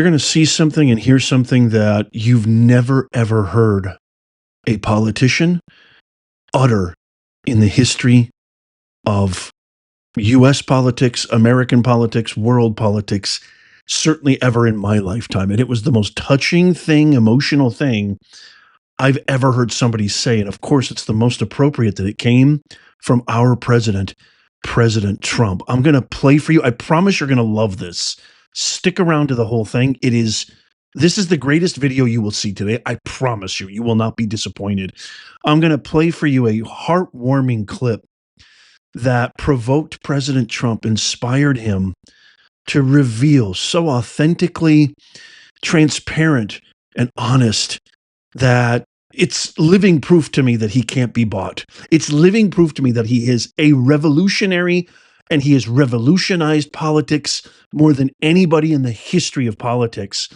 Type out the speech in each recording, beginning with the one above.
You're going to see something and hear something that you've never, ever heard a politician utter in the history of US politics, American politics, world politics, certainly ever in my lifetime. And it was the most touching thing, emotional thing I've ever heard somebody say. And of course, it's the most appropriate that it came from our president, President Trump. I'm going to play for you. I promise you're going to love this. Stick around to the whole thing. This is the greatest video you will see today. I promise you, you will not be disappointed. I'm going to play for you a heartwarming clip that provoked President Trump, inspired him to reveal so authentically transparent and honest that it's living proof to me that he can't be bought. It's living proof to me that he is a revolutionary and he has revolutionized politics more than anybody in the history of politics.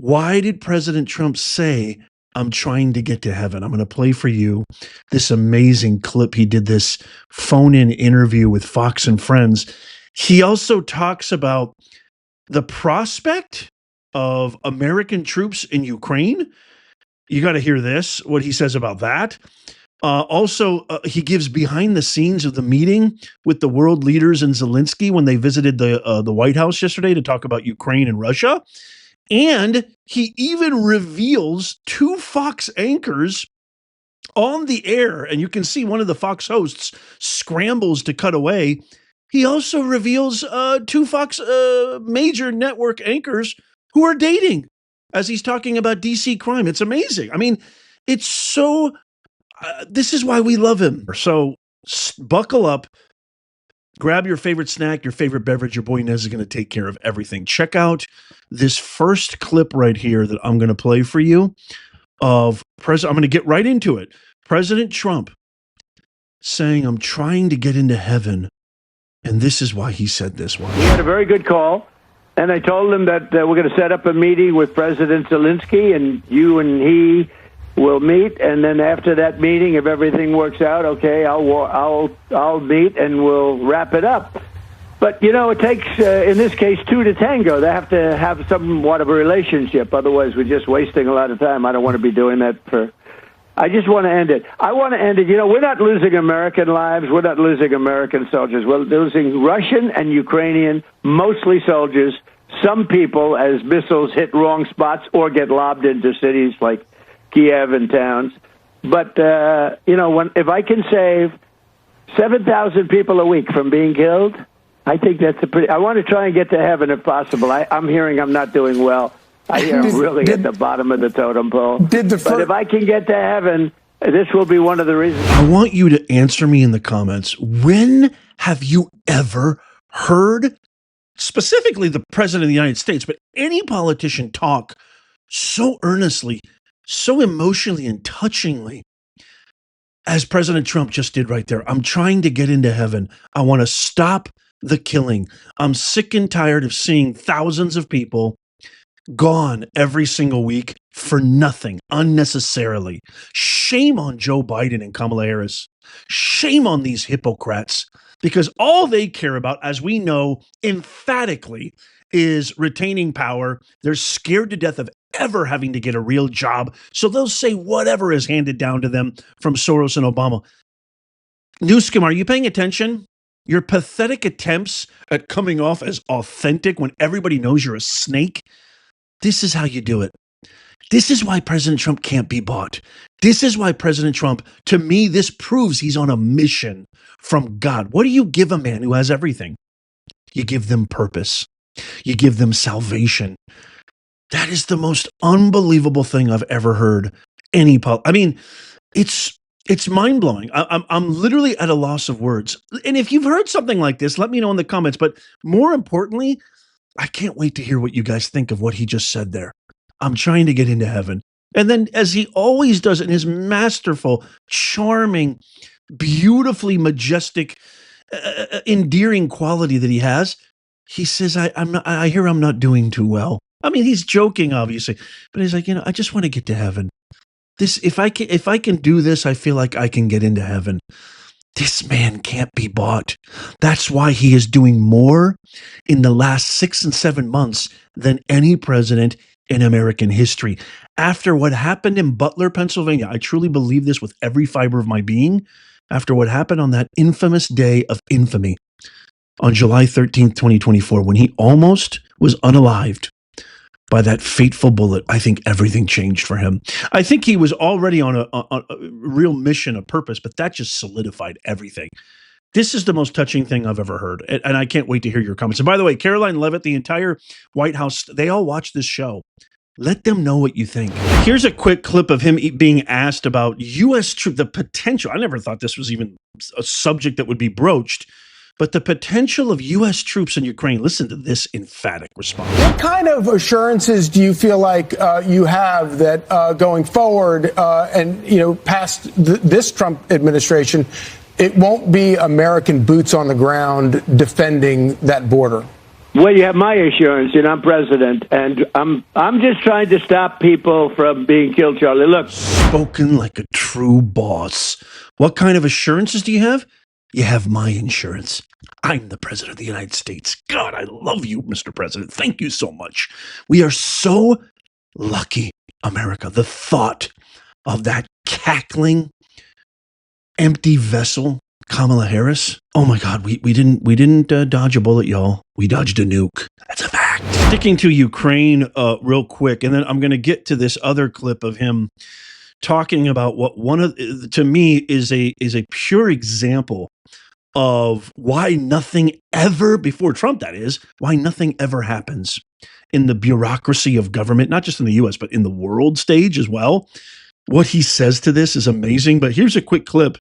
Why did President Trump say, I'm trying to get to heaven? I'm going to play for you this amazing clip. He did this phone-in interview with Fox and Friends. He also talks about the prospect of American troops in Ukraine. You got to hear this, what he says about that. Also, he gives behind the scenes of the meeting with the world leaders and Zelensky when they visited the White House yesterday to talk about Ukraine and Russia. And he even reveals two Fox anchors on the air. And you can see one of the Fox hosts scrambles to cut away. He also reveals two Fox major network anchors who are dating as he's talking about DC crime. It's amazing. I mean, it's so, this is why we love him. So buckle up, grab your favorite snack, your favorite beverage. Your boy Nez is going to take care of everything. Check out this first clip right here that I'm going to play for you of I'm going to get right into it. President Trump saying, I'm trying to get into heaven. And this is why he said this. We had a very good call. And I told him that we're going to set up a meeting with President Zelensky, and you and he will meet. And then after that meeting, if everything works out, okay, I'll meet and we'll wrap it up. But you know, it takes in this case two to tango. They have to have somewhat of a relationship. Otherwise, we're just wasting a lot of time. I don't want to be doing that for. I just want to end it. I want to end it. You know, we're not losing American lives. We're not losing American soldiers. We're losing Russian and Ukrainian, mostly soldiers. Some people, as missiles hit wrong spots or get lobbed into cities like Kiev and towns. But, you know, if I can save 7,000 people a week from being killed, I think that's I want to try and get to heaven if possible. I'm hearing I'm not doing well. I hear I'm really at the bottom of the totem pole. But if I can get to heaven, this will be one of the reasons. I want you to answer me in the comments. When have you ever heard, specifically the President of the United States, but any politician talk so earnestly, so emotionally and touchingly as President Trump just did right there? I'm trying to get into heaven. I want to stop the killing. I'm sick and tired of seeing thousands of people gone every single week for nothing, unnecessarily. Shame on Joe Biden and Kamala Harris. Shame on these hypocrites, because all they care about, as we know emphatically, is retaining power. They're scared to death of ever having to get a real job, so they'll say whatever is handed down to them from Soros and Obama. Newscom, are you paying attention? Your pathetic attempts at coming off as authentic when everybody knows you're a snake. This is how you do it. This is why President Trump can't be bought. This is why President Trump, to me, this proves he's on a mission from God. What do you give a man who has everything? You give them purpose. You give them salvation. That is the most unbelievable thing I've ever heard. I mean, it's mind-blowing. I'm literally at a loss of words. And if you've heard something like this, let me know in the comments. But more importantly, I can't wait to hear what you guys think of what he just said there. I'm trying to get into heaven. And then, as he always does in his masterful, charming, beautifully majestic, endearing quality that he has, he says, I hear I'm not doing too well. I mean, he's joking, obviously, but he's like, you know, I just want to get to heaven. If I can do this, I feel like I can get into heaven. This man can't be bought. That's why he is doing more in the last 6 and 7 months than any president in American history. After what happened in Butler, Pennsylvania, I truly believe this with every fiber of my being. After what happened on that infamous day of infamy on July 13th, 2024, when he almost was unalived by that fateful bullet, I think everything changed for him. I think he was already on a real mission, a purpose, but that just solidified everything. This is the most touching thing I've ever heard, and I can't wait to hear your comments. And by the way, Caroline Leavitt, the entire White House, they all watch this show. Let them know what you think. Here's a quick clip of him being asked about U.S. troops, the potential. I never thought this was even a subject that would be broached, but the potential of U.S. troops in Ukraine. Listen to this emphatic response. What kind of assurances do you feel like you have that going forward and, past this Trump administration, it won't be American boots on the ground defending that border? Well, you have my assurance, I'm president, and I'm just trying to stop people from being killed, Charlie. Look. Spoken like a true boss. What kind of assurances do you have? You have my insurance. I'm the president of the United States. God, I love you, Mr. President. Thank you so much. We are so lucky, America. The thought of that cackling, empty vessel, Kamala Harris. Oh my God, we didn't dodge a bullet, y'all. We dodged a nuke. That's a fact. Sticking to Ukraine real quick, and then I'm going to get to this other clip of him talking about what to me is a pure example of why nothing ever, before Trump that is, why nothing ever happens in the bureaucracy of government, not just in the US, but in the world stage as well. What he says to this is amazing, but here's a quick clip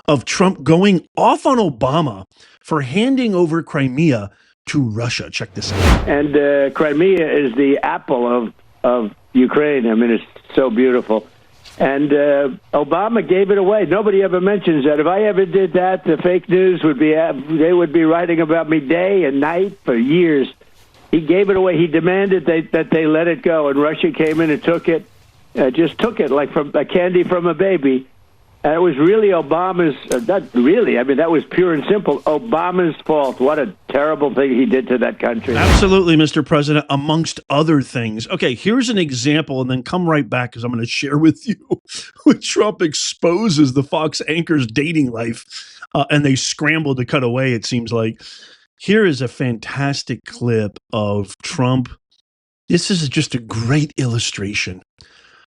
of Trump going off on Obama for handing over Crimea to Russia. Check this out. And Crimea is the apple of Ukraine. I mean, it's so beautiful. And Obama gave it away. Nobody ever mentions that. If I ever did that, the fake news would be, they would be writing about me day and night for years. He gave it away. He demanded that they let it go. And Russia came in and took it, just took it like from a candy from a baby. And it was really Obama's, not really, I mean, that was pure and simple, Obama's fault. What a terrible thing he did to that country. Absolutely, Mr. President, amongst other things. Okay, here's an example, and then come right back because I'm going to share with you when Trump exposes the Fox anchor's dating life, and they scramble to cut away, it seems like. Here is a fantastic clip of Trump. This is just a great illustration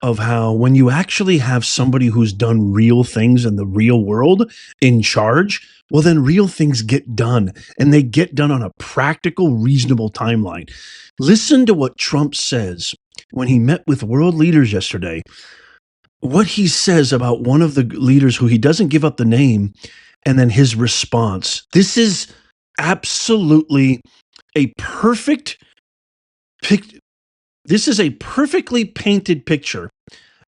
of how when you actually have somebody who's done real things in the real world in charge, well, then real things get done, and they get done on a practical, reasonable timeline. Listen to what Trump says when he met with world leaders yesterday, what he says about one of the leaders who he doesn't give up the name, and then his response. This is absolutely a perfect picture. This is a perfectly painted picture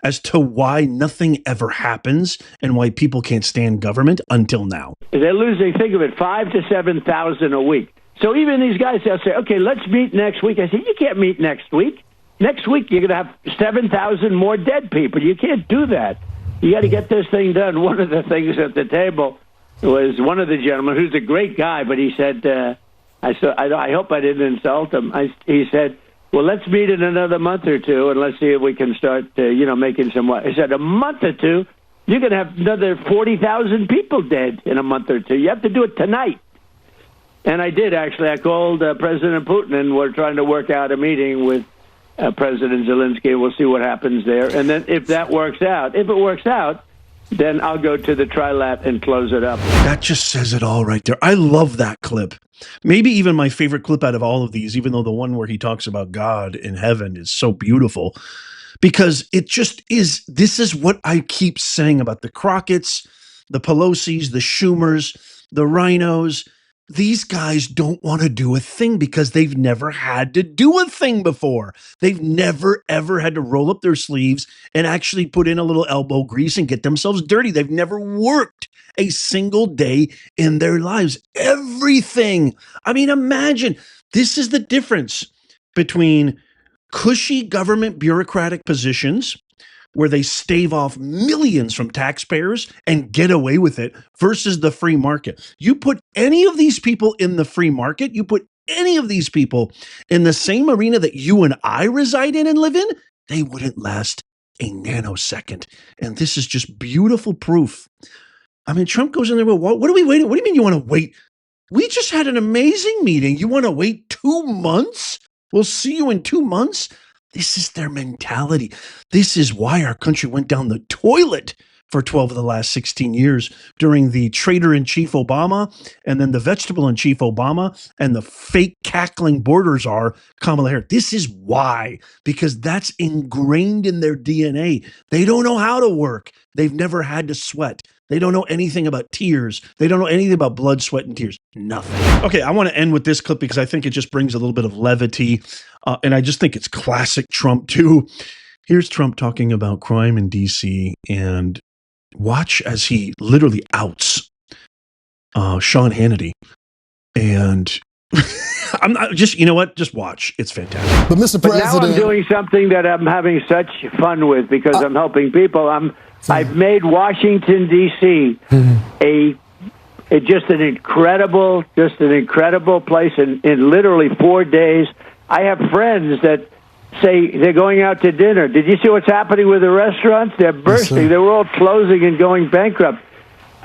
as to why nothing ever happens and why people can't stand government until now. They're losing, think of it, 5,000 to 7,000 a week. So even these guys, they'll say, okay, let's meet next week. I say, you can't meet next week. Next week, you're going to have 7,000 more dead people. You can't do that. You got to get this thing done. One of the things at the table was one of the gentlemen, who's a great guy, but he said, I hope I didn't insult him. He said, well, let's meet in another month or two, and let's see if we can start, making some. I said, a month or two, you're going to have another 40,000 people dead in a month or two. You have to do it tonight. And I did, actually. I called President Putin, and we're trying to work out a meeting with President Zelensky. We'll see what happens there. And then if it works out, then I'll go to the trilat and close it up. That just says it all right there. I love that clip. Maybe even my favorite clip out of all of these, even though the one where he talks about God in heaven is so beautiful, because it just is. This is what I keep saying about the Crockett's, the Pelosi's, the Schumers, the Rhinos. These guys don't want to do a thing because they've never had to do a thing before. They've never, ever had to roll up their sleeves and actually put in a little elbow grease and get themselves dirty. They've never worked a single day in their lives. Everything. I mean, imagine, this is the difference between cushy government bureaucratic positions where they stave off millions from taxpayers and get away with it versus the free market. You put any of these people in the free market, you put any of these people in the same arena that you and I reside in and live in, they wouldn't last a nanosecond. And this is just beautiful proof. I mean, Trump goes in there, well, what are we waiting? What do you mean you want to wait? We just had an amazing meeting. You want to wait 2 months? We'll see you in 2 months. This is their mentality. This is why our country went down the toilet for 12 of the last 16 years during the traitor-in-chief Obama and then the vegetable-in-chief Obama and the fake cackling border czar Kamala Harris. This is why, because that's ingrained in their DNA. They don't know how to work. They've never had to sweat. They don't know anything about tears. They don't know anything about blood, sweat, and tears. Nothing. Okay, I want to end with this clip because I think it just brings a little bit of levity. And I just think it's classic Trump, too. Here's Trump talking about crime in D.C. and watch as he literally outs Sean Hannity. And I'm not just, you know what? Just watch. It's fantastic. But Mr. President, now I'm doing something that I'm having such fun with because I'm helping people. I've made Washington D.C. Just an incredible place in literally 4 days. I have friends that say they're going out to dinner. Did you see what's happening with the restaurants? They're bursting. Yes, they were all closing and going bankrupt.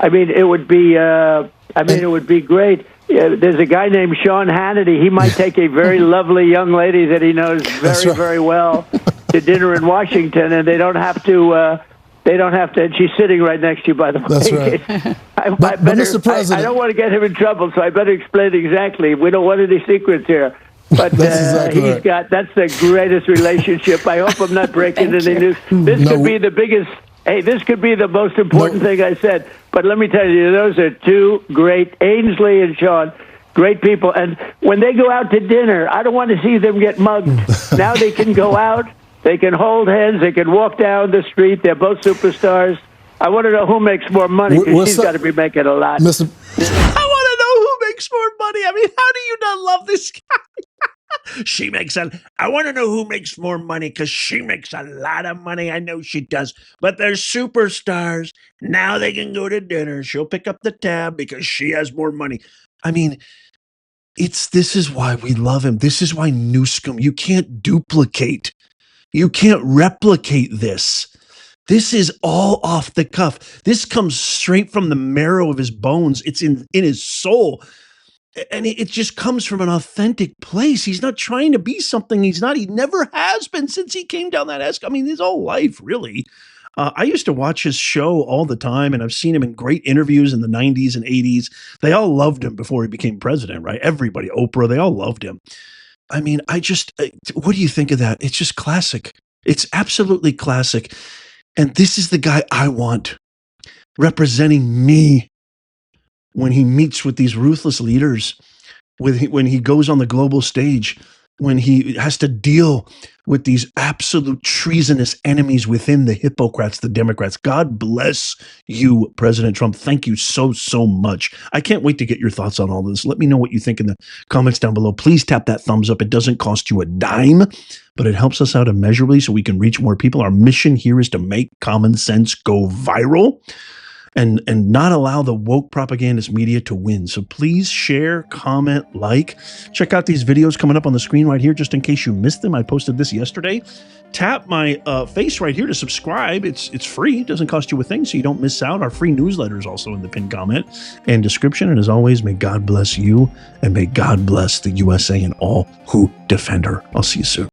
I mean, it would be. It would be great. There's a guy named Sean Hannity. He might take a very lovely young lady that he knows very well to dinner in Washington, and they don't have to. And she's sitting right next to you, by the way. That's right. But Mr. President, I don't want to get him in trouble, so I better explain exactly. We don't want any secrets here. But exactly that's the greatest relationship. I hope I'm not breaking any news. This could be the biggest. Hey, this could be the most important thing I said. But let me tell you, those are two great, Ainsley and Sean, great people. And when they go out to dinner, I don't want to see them get mugged. Now they can go out. They can hold hands. They can walk down the street. They're both superstars. I want to know who makes more money because she's got to be making a lot. I want to know who makes more money. I mean, how do you not love this guy? She makes I want to know who makes more money because she makes a lot of money. I know she does. But they're superstars. Now they can go to dinner. She'll pick up the tab because she has more money. I mean, this is why we love him. This is why Newscomb, you can't duplicate. You can't replicate this. This is all off the cuff. This comes straight from the marrow of his bones. It's in his soul. And it just comes from an authentic place. He's not trying to be something he's not. He never has been since he came down that I mean, his whole life, really. I used to watch his show all the time, and I've seen him in great interviews in the 90s and 80s. They all loved him before he became president, right? Everybody, Oprah, they all loved him. I mean, what do you think of that? It's just classic. It's absolutely classic. And this is the guy I want representing me when he meets with these ruthless leaders, when he goes on the global stage, when he has to deal with these absolute treasonous enemies within the hypocrites, the Democrats. God bless you, President Trump. Thank you so, so much. I can't wait to get your thoughts on all this. Let me know what you think in the comments down below. Please tap that thumbs up. It doesn't cost you a dime, but it helps us out immeasurably so we can reach more people. Our mission here is to make common sense go viral and not allow the woke propagandist media to win. So please share, comment, like. Check out these videos coming up on the screen right here, just in case you missed them. I posted this yesterday. Tap my face right here to subscribe. It's free. It doesn't cost you a thing, so you don't miss out. Our free newsletter is also in the pinned comment and description. And as always, may God bless you, and may God bless the USA and all who defend her. I'll see you soon.